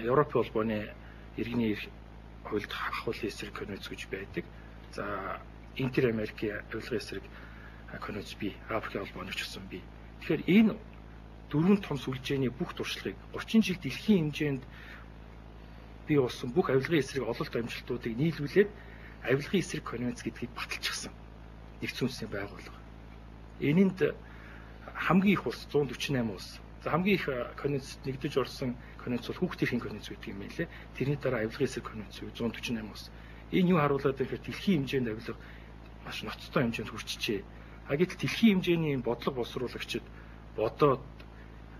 Европын холбооны иргэний хуульд хахуулын эсрэг конвенц гэж байдаг. За Интер Америкийн авилгын эсрэг конвенц бий, Африкийн холбооны ч гэсэн бий. Тэгэхээр энэ дөрвөн том сүлжээний бүх туршлагыг 30 жил дэлхийн хэмжээнд бий болсон бүх авилгын эсрэг ололт амжилтуудыг нийлүүлээд авилгын эсрэг конвенц гэдгийг баталчихсан нэгдсэн үндэсний байгууллага. Энэнд хамгийн их улс 148 улс. За хамгийн их конвенцэд нэгдэж орсон конвенц бол хүүхдийн эрхийн конвенц гэдэг юм байлээ. Тэрний дараа авилгын эсрэг конвенц 148 улс. Энэ юу харуулдаг вэ гэхээр дэлхийн хэмжээнд авилга маш ноцтой хэмжээнд хүрчихжээ. Гэтэл дэлхийн хэмжээний бодлого боловсруулагчид бодоод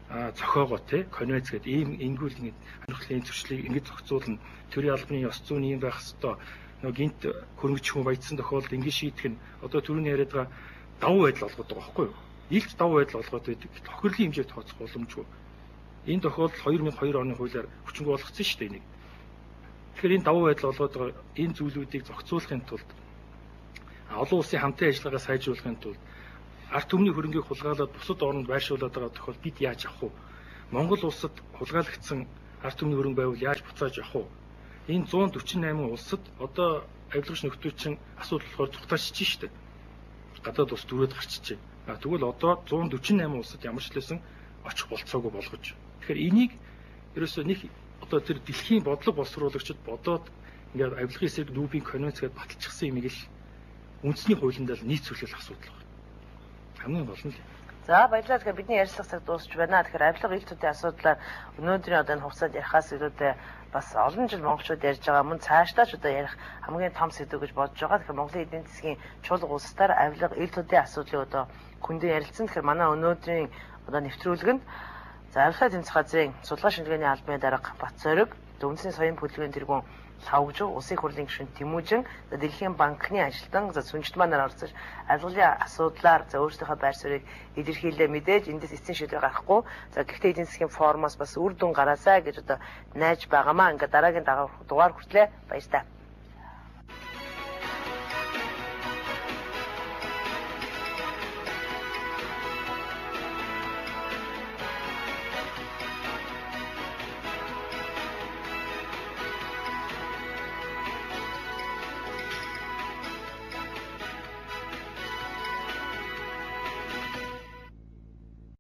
зохиогоо конвенц гэдэг ийм ингүүл ингэ хөрхлийн зөрчлийг ингэ зохицуулна. Төрийн албаны ёс зүйн юм байх хэвээр нөгөө гинт хөрөнгөч хүн баяжсан тохиолдолд ингэ шийдэх нь одоо түрүүний яриад байгаа давуу байдал олгоод байгаа байхгүй юу? Илт давуу байдал олгоод байдаг. Тохирлын хэмжээ тооцох боломжгүй. Энэ тохиолдол 2002 оны хуулиар хүчинг болгоцсон шүү дээ энийг. Тэгэхээр энэ давуу байдал олгоод байгаа энэ зүйлүүдийг зохицуулахын тулд олон улсын хамтын ажиллагаа сайжруулахын тулд ард түмний хөрөнгийг хулгайлаад бусад орнд байршуулад байгаа тохиолдолд бид яаж авах вэ? Монгол улсад хулгайлагдсан ард түмний хөрөнгө байвал яаж буцааж авах вэ? Энэ 148 улсад одоо авилгач нөхдөчин асуудал болохоор зугатаарчиж шүү дээ. Гадаад улс дөрөд гарчиж байна. Тэгвэл одоо 148 улсад ямар ч лсэн очих болцоогүй болгож. Тэгэхээр энийг ерөөсөө нэг одоо тэр дэлхийн бодлого боловсруулагчид бодоод ингээд авилгын эсрэг нүүбийн конвенц гэдээ баталчихсан юм ил үндэсний хуулиндаа нийцүүлэх асуудал байна. Хамгийн гол нь л. За баярлалаа. Тэгэхээр бидний ярилцлага цаг дуусч байна. Тэгэхээр авилга ил төдийн асуудлаар өнөөдрийн одоо энэ хугацаанд ярихаас илүүтэй бас олон жил монголчууд ярьж байгаа мөн цаашдаа ч одоо ярих хамгийн том сэдв гэж бодож байгаа. Тэгэхээр Монголын эдийн засгийн чуулга улсаар авилга ил төдийн асуудлыг одоо хүндэн ярилцсан. Тэгэхээр манай өнөөдрийн одоо нэвтрүүлгэнд за авилгын тэмцэх газрын судалгаа шинжилгээний албаны дарга Батцориг, Үндэсний соёлын хөдөлгөөний тэргүүн Лавжиг, Улсын хурлын гишүүн Тэмүүжин, Дэлхийн банкны ажилтан Сүнжит манаар оролцож авилгалын асуудлаар өөрсдийнхөө байр суурийг илэрхийлээ мэдээж эндээс эцсийн шийдвэр гарахгүй. За гэхдээ эдийн засгийн форумоос бас үр дүн гараасаа гэж одоо найж байгаамаа. Ингээ дараагийн дугаар хүртлээ баярлалаа.